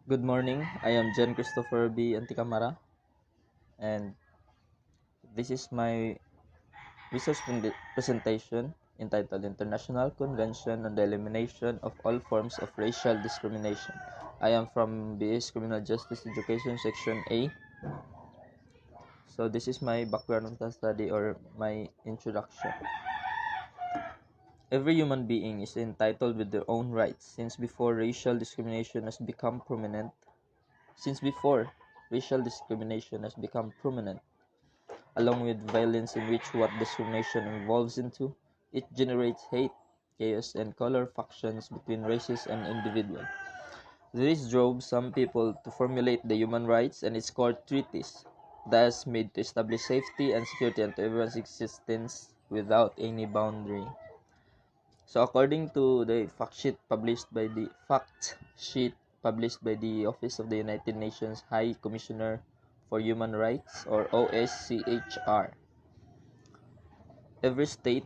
Good morning. I am Jhon Christopher B. Anticamara, and this is my research presentation entitled International Convention on the Elimination of All Forms of Racial Discrimination. I am from BS Criminal Justice Education Section A. So this is my background of the study or my introduction. Every human being is entitled with their own rights since before racial discrimination has become prominent along with violence in which what discrimination evolves into. It generates hate, chaos, and color factions between races and individuals. This drove some people to formulate the human rights and its core treaties, thus made to establish safety and security unto everyone's existence without any boundary. So according to the fact sheet published by the Office of the United Nations High Commissioner for Human Rights or OSCHR, every state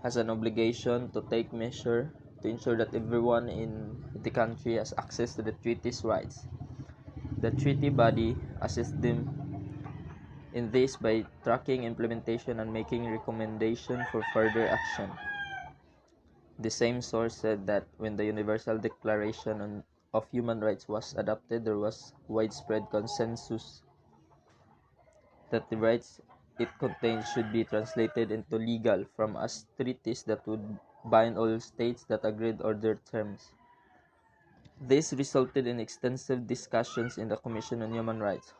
has an obligation to take measure to ensure that everyone in the country has access to the treaty's rights. The treaty body assists them in this by tracking implementation and making recommendation for further action. The same source said that when the Universal Declaration of Human Rights was adopted, there was widespread consensus that the rights it contains should be translated into legal form as treaties that would bind all states that agreed on their terms. This resulted in extensive discussions in the Commission on Human Rights,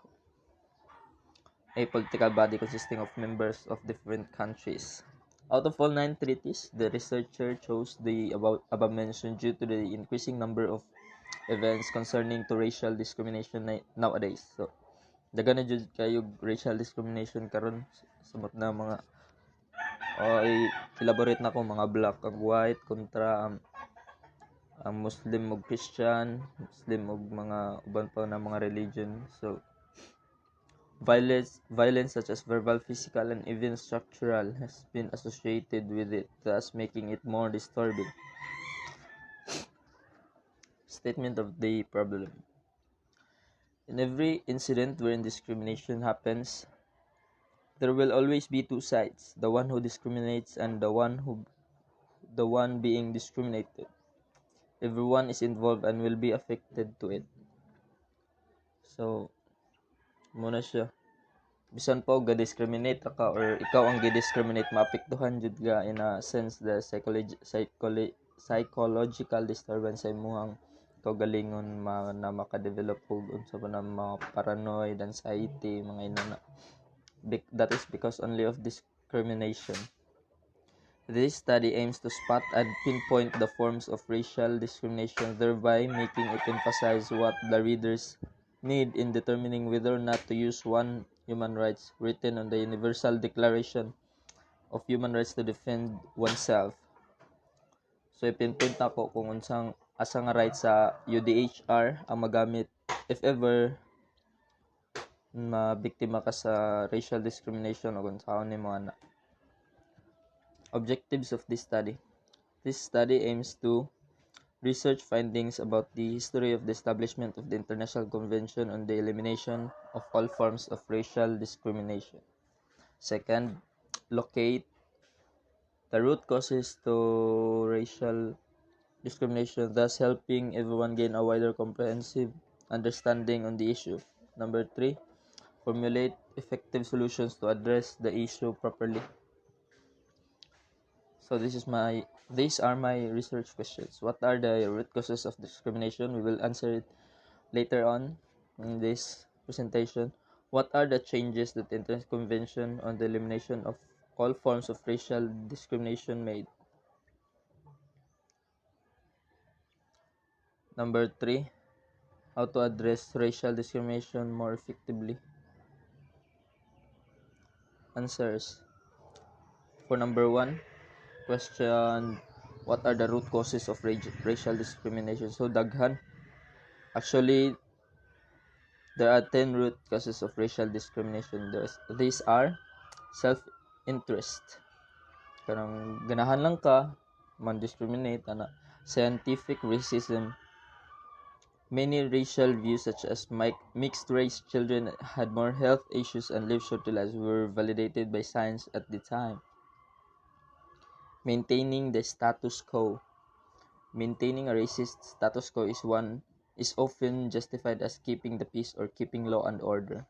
a political body consisting of members of different countries. Out of all 9 treaties, the researcher chose the above mentioned due to the increasing number of events concerning to racial discrimination nowadays. So, daga na jud kayo racial discrimination karon sumot na mga elaborate na ko mga black ug white kontra ang Muslim ug Christian, Muslim ug mga uban pa na mga religion. So violence such as verbal, physical, and even structural has been associated with it, thus making it more disturbing. Statement of the problem. In every incident wherein discrimination happens, there will always be two sides, the one who discriminates and the one being discriminated. Everyone is involved and will be affected to it. So, muna siya. Bisan po ga-discriminate ka or ikaw ang gi-discriminate, maapektuhan jud ka in a sense the psychological disturbance sa imong kaugalingon na maka-develop og unsa pa na mga paranoid, anxiety, mga inana. That is because only of discrimination. This study aims to spot and pinpoint the forms of racial discrimination, thereby making it emphasize what the readers need in determining whether or not to use one human rights written on the Universal Declaration of Human Rights to defend oneself. So ipinpoint ako kung asa nga right sa UDHR ang magamit if ever mabiktima ka sa racial discrimination o kung saan ni mga na. Objectives of this study. This study aims to research findings about the history of the establishment of the International Convention on the Elimination of All Forms of Racial Discrimination. Second, locate the root causes to racial discrimination, thus helping everyone gain a wider comprehensive understanding on the issue. Number 3, formulate effective solutions to address the issue properly. So these are my research questions. What are the root causes of discrimination? We will answer it later on in this presentation. What are the changes that the International Convention on the Elimination of All Forms of Racial Discrimination made? Number 3, how to address racial discrimination more effectively? Answers. For number 1, question, what are the root causes of racial discrimination? So daghan. Actually, there are 10 root causes of racial discrimination. These are self-interest. Kanang ganahan lang ka man-discriminate, scientific racism, Many racial views such as mixed-race children had more health issues and lived shorter lives were validated by science at the time. Maintaining the status quo. Maintaining a racist status quo is often justified as keeping the peace or keeping law and order.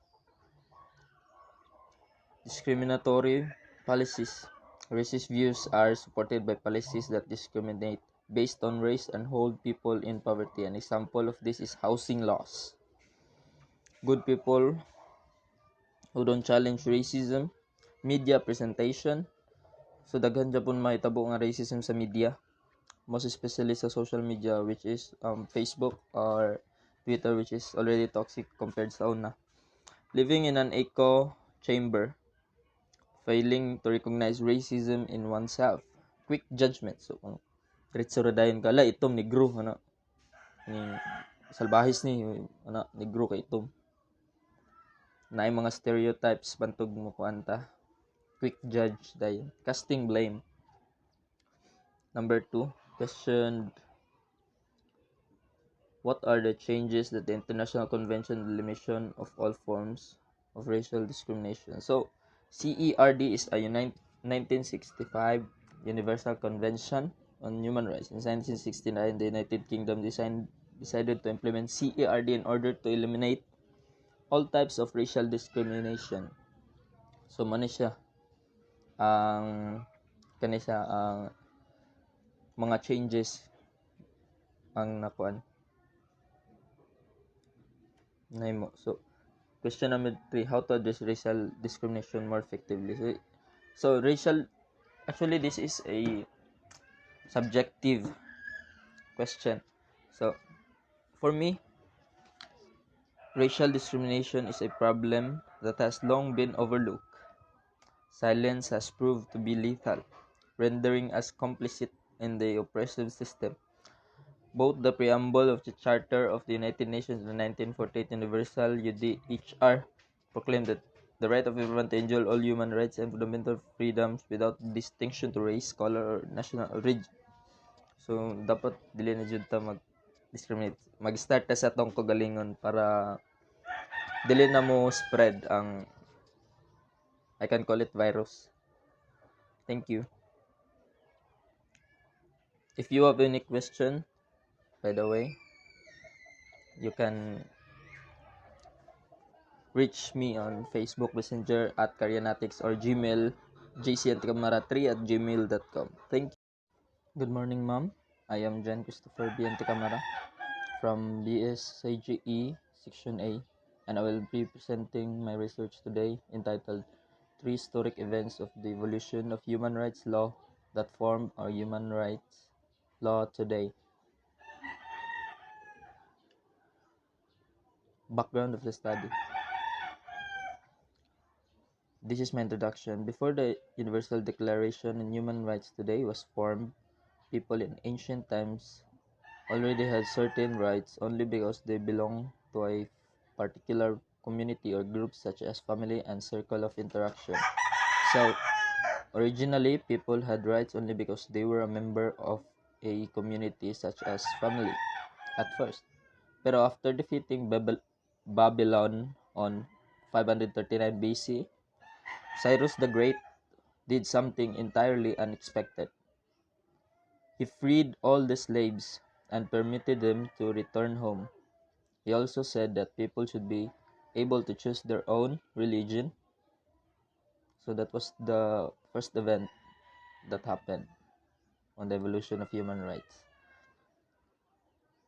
Discriminatory policies. Racist views are supported by policies that discriminate based on race and hold people in poverty. An example of this is housing laws. Good people who don't challenge racism. Media presentation. So daghan Japon mahitabo nga racism sa media. Most especially sa social media, which is Facebook or Twitter, which is already toxic compared sa una. Living in an echo chamber. Failing to recognize racism in oneself. Quick judgment. So, kung diretso ra dayon ka, la, itom, negro, ano, ni, salbahis ni, ano, negro ka itom. Na mga stereotypes, bantog mo kuanta. Quick judge dayon. Casting blame. Number 2, questioned, what are the changes that the International Convention on the Elimination of All Forms of Racial Discrimination? So, CERD is a 1965 Universal Convention on Human Rights. In 1969, the United Kingdom decided to implement CERD in order to eliminate all types of racial discrimination. So, mano siya ang mga changes ang nakuan nahimo. So, question number 3, how to address racial discrimination more effectively? So actually this is a subjective question. So, for me, racial discrimination is a problem that has long been overlooked. Silence has proved to be lethal, rendering us complicit in the oppressive system. Both the preamble of the Charter of the United Nations and the 1948 Universal UDHR proclaimed that the right of everyone to enjoy all human rights and fundamental freedoms without distinction to race, color, or national origin. So, dapat dili na jud ta mag-discriminate. Mag-start ta sa tong kagalingon para dili na mo spread ang, I can call it, virus. Thank you. If you have any question, by the way, you can reach me on Facebook Messenger at Karyanatics or Gmail, jcanticamara3@gmail.com. Thank you. Good morning, ma'am. I am Jhon Christopher B. Anticamara from BS CJE Section A, and I will be presenting my research today entitled 3 Historic Events of the Evolution of Human Rights Law that Form our Human Rights Law Today. Background of the study. This is my introduction. Before the Universal Declaration on Human Rights Today was formed, people in ancient times already had certain rights only because they belong to a particular community or group such as family and circle of interaction. So, originally, people had rights only because they were a member of a community such as family at first. Pero after defeating Babylon on 539 BC, Cyrus the Great did something entirely unexpected. He freed all the slaves and permitted them to return home. He also said that people should be able to choose their own religion. So that was the first event that happened on the evolution of human rights.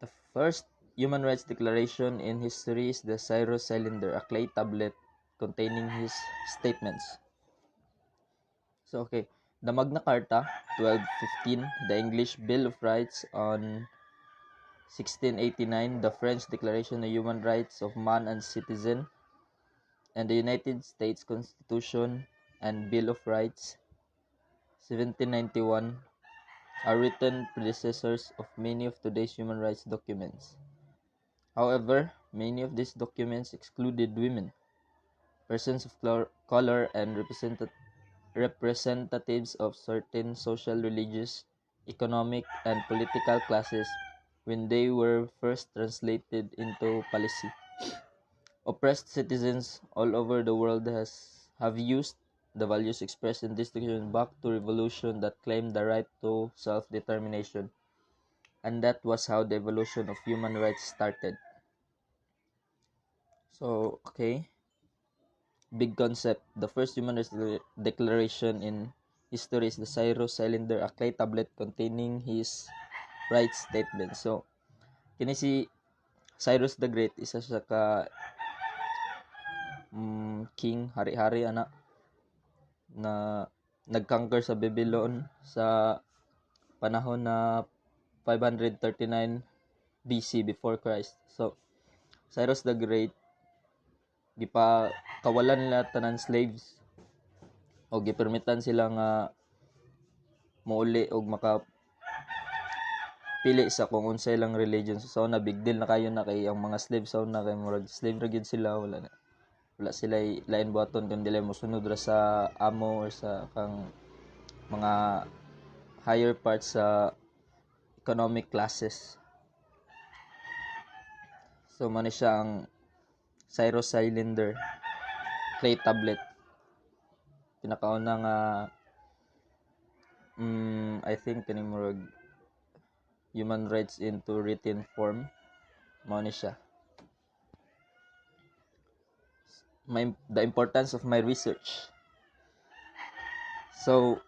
The first human rights declaration in history is the Cyrus Cylinder, a clay tablet containing his statements. So, okay. The Magna Carta, 1215, the English Bill of Rights on 1689, the French Declaration of Human Rights of Man and Citizen, and the United States Constitution and Bill of Rights, 1791, are written predecessors of many of today's human rights documents. However, many of these documents excluded women, persons of color, and representatives of certain social, religious, economic, and political classes when they were first translated into policy. Oppressed citizens all over the world have used the values expressed in this document back to revolution that claimed the right to self-determination. And that was how the evolution of human rights started. So, okay. Big concept. The first human rights declaration in history is the Cyrus Cylinder, a clay tablet containing his rights statement. So, kini si Cyrus the Great, isa siya ka king, hari-hari ana na nag-conquer sa Babylon sa panahon na 539 BC before Christ. So, Cyrus the Great gipa kawalan nila tanan slaves o gipermitan sila nga mouli og maka pili sa kung unsay lang religion. So na big deal na kayo na kay ang mga slave sa una kay murag slave ra gyud sila, wala sila lain buhaton kun dili mosunod ra sa amo or sa kang mga higher parts sa economic classes. So man siya ang Cyrus Cylinder clay tablet. Pinakauna nga I think kani murag human rights into written form, mao ni siya. The importance of my research. So,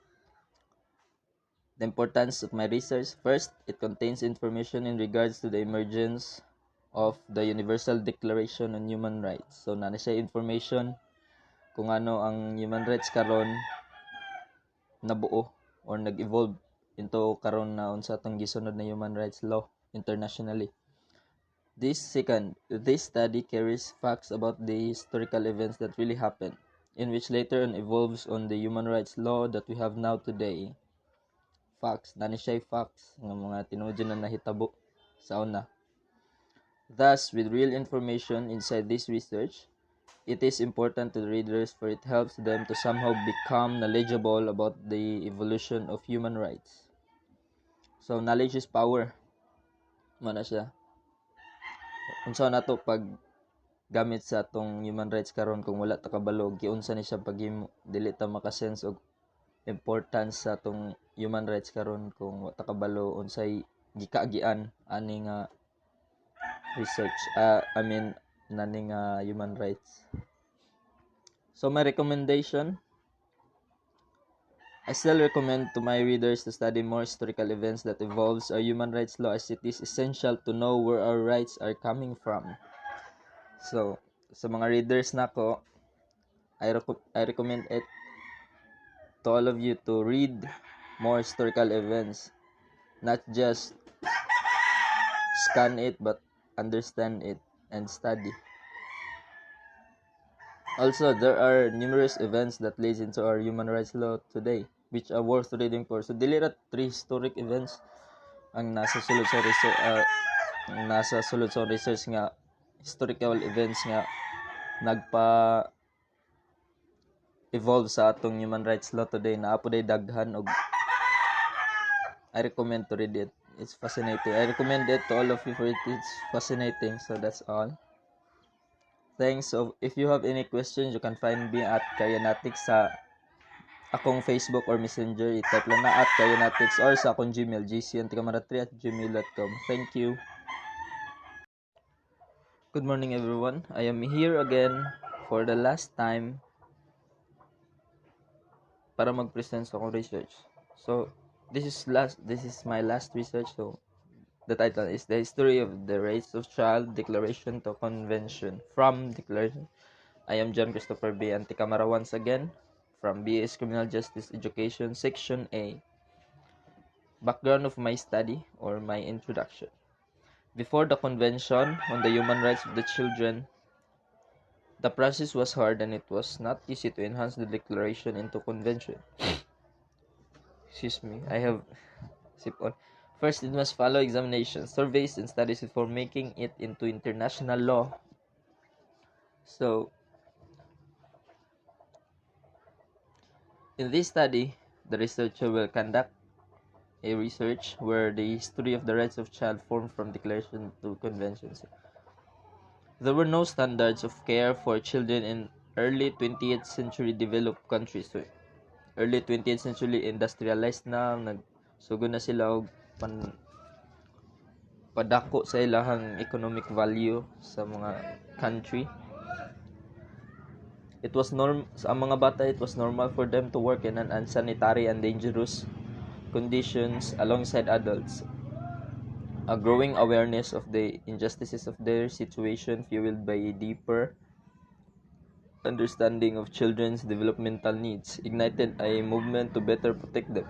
the importance of my research. First, it contains information in regards to the emergence of the Universal Declaration on Human Rights. So, na siya information kung ano ang human rights karon nabuo or nag-evolve into karon na unsa atong gisunod na human rights law internationally. This study carries facts about the historical events that really happened, in which later on evolves on the human rights law that we have now today. Facts, nani siya facts ng mga tinuod na nahitabo sa una. Thus, with real information inside this research, it is important to the readers for it helps them to somehow become knowledgeable about the evolution of human rights. So, knowledge is power. Mana siya. Unsa na to pag gamit sa atong human rights karon kung wala ta kabalo giunsa ni siya paghimo dili ta maka-sense og importance sa atong human rights karon kung wala ta kabalo unsay gikaagian ani nga research nani nga human rights. So my recommendation, I still recommend to my readers to study more historical events that involves our human rights law, as it is essential to know where our rights are coming from. So, sa mga readers nako, I recommend it to all of you to read more historical events, not just scan it but understand it and study. Also, there are numerous events that leads into our human rights law today, which are worth reading for. So, dili ra 3 historic events ang nasa sulod sa research nga historical events nga nagpa-evolve sa atong human rights law today. Naapo day daghan og I recommend to read it. It's fascinating. I recommend it to all of you for it. It's fascinating. So that's all. Thanks. So if you have any questions, you can find me at Karyanatics sa akong Facebook or Messenger. I-type lang na at Karyanatics or sa akong Gmail, gcanticamara3@gmail.com. Thank you. Good morning, everyone. I am here again for the last time para mag-present sa akong research. So, this is my last research. So, the title is The History of the Rights of Child Declaration to Convention. From Declaration. I am Jhon Christopher B. Anticamara once again from BS Criminal Justice Education, Section A. Background of my study or my introduction. Before the Convention on the Human Rights of the Children, the process was hard and it was not easy to enhance the declaration into convention. Excuse me, I have sip on. First, it must follow examinations, surveys, and studies before making it into international law. So, in this study, the researcher will conduct a research where the history of the rights of child formed from declaration to conventions. There were no standards of care for children in early 20th century developed countries. So, early 20th century industrialized na, nagsugod na sila og padako sa ilahang economic value sa mga country. It was sa mga bata, it was normal for them to work in an unsanitary and dangerous conditions alongside adults. A growing awareness of the injustices of their situation, fueled by a deeper understanding of children's developmental needs, ignited a movement to better protect them.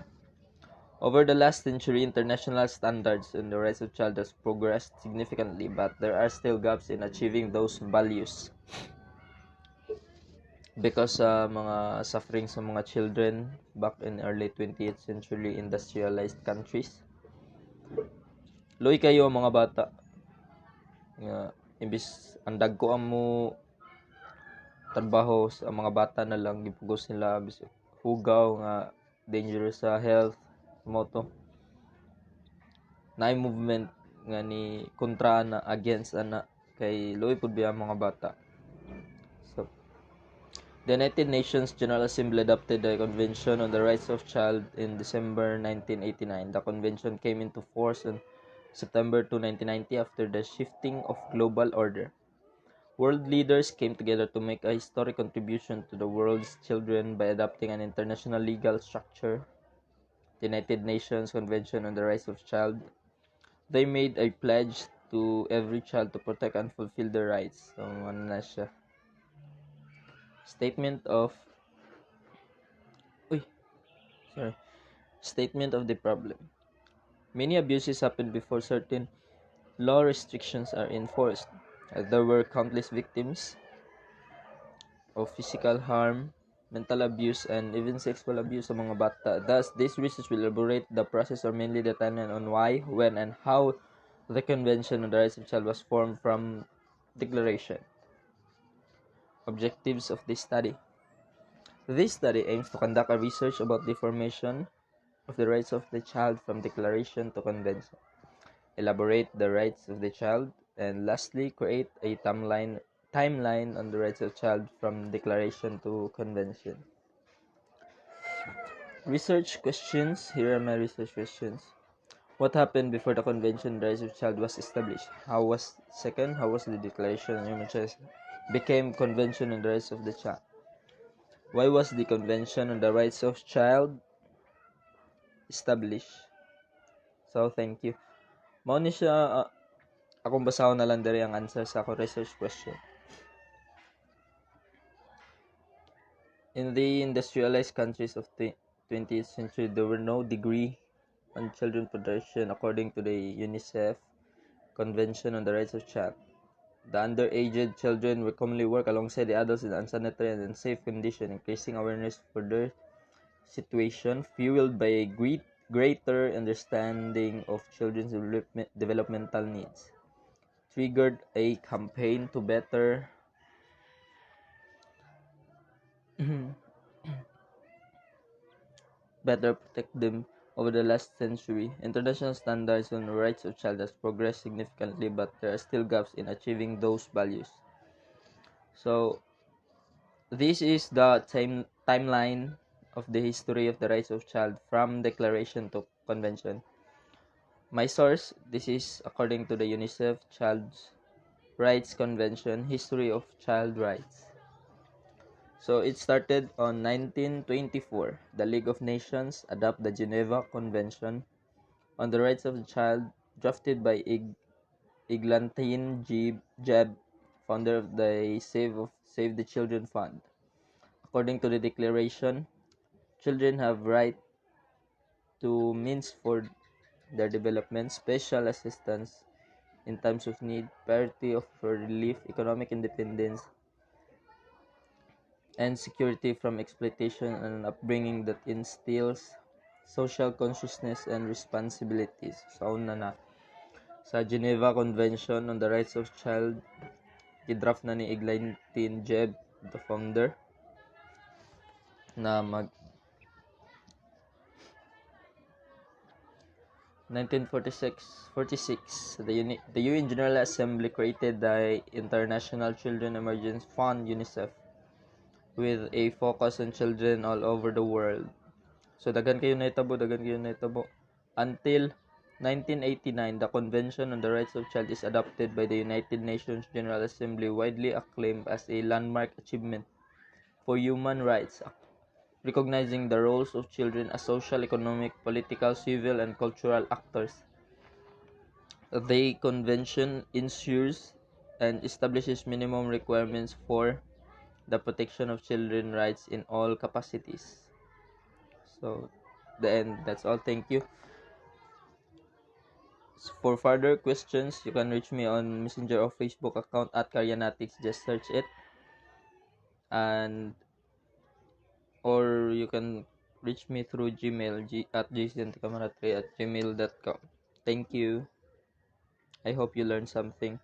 Over the last century, international standards on the rights of child has progressed significantly, but there are still gaps in achieving those values. Because sa mga suffering sa mga children back in early 20th century industrialized countries, luoy kayo ang mga bata nga imbis andag ko ang mo trabaho sa mga bata na lang gipugos nila bis hugaw nga dangerous sa health mo to na movement nga ni kontra na against ana kay luoy pud biya mga bata. So the United Nations General Assembly adopted the Convention on the Rights of Child in December 1989. The convention came into force on September 2, 1990 after the shifting of global order. World leaders came together to make a historic contribution to the world's children by adopting an international legal structure, the United Nations Convention on the Rights of Child. They made a pledge to every child to protect and fulfill their rights. So, ano na siya? Statement of the problem. Many abuses happen before certain law restrictions are enforced. There were countless victims of physical harm, mental abuse, and even sexual abuse sa mga bata. Thus, this research will elaborate the process or mainly the timeline on why, when, and how the Convention on the Rights of Child was formed from declaration. Objectives of this study. This study aims to conduct a research about the formation of the rights of the child from declaration to convention, elaborate the rights of the child, and lastly, create a timeline on the rights of child from declaration to convention. Research questions. Here are my research questions. What happened before the Convention on the Rights of Child was established? How was the Declaration on Human Rights became Convention on the Rights of the Child? Why was the Convention on the Rights of Child established? So, thank you. Mao ni siya, akong basahon na lang diri ang answer sa akong research question. In the industrialized countries of the 20th century, there were no degree on children protection according to the UNICEF Convention on the Rights of Child. The underage children will commonly work alongside the adults in unsanitary and unsafe conditions, increasing awareness for their situation, fueled by a greater understanding of children's developmental needs, triggered a campaign to better protect them. Over the last century, international standards on the rights of child has progressed significantly, but there are still gaps in achieving those values. So, this is the timeline of the history of the rights of child from declaration to convention. My source, this is according to the UNICEF Child's Rights Convention, History of Child Rights. So it started on 1924. The League of Nations adopted the Geneva Convention on the Rights of the Child, drafted by Eglantine Jebb, founder of the Save the Children Fund. According to the declaration, children have right to means for their development, special assistance in times of need, priority of relief, economic independence, and security from exploitation, and an upbringing that instills social consciousness and responsibilities. So, sa Geneva Convention on the Rights of Child, gidraft na ni Eglantine Jebb, the founder, na 1946, the UN General Assembly created the International Children Emergency Fund (UNICEF) with a focus on children all over the world. So dagan kayo nahitabo. Until 1989, the Convention on the Rights of Child is adopted by the United Nations General Assembly, widely acclaimed as a landmark achievement for human rights, recognizing the roles of children as social, economic, political, civil, and cultural actors. The convention ensures and establishes minimum requirements for the protection of children's rights in all capacities. So, that's all. Thank you. For further questions, you can reach me on Messenger or Facebook account at Karyanatics. Just search it. Or you can reach me through Gmail at jcanticamara3@gmail.com. Thank you. I hope you learned something.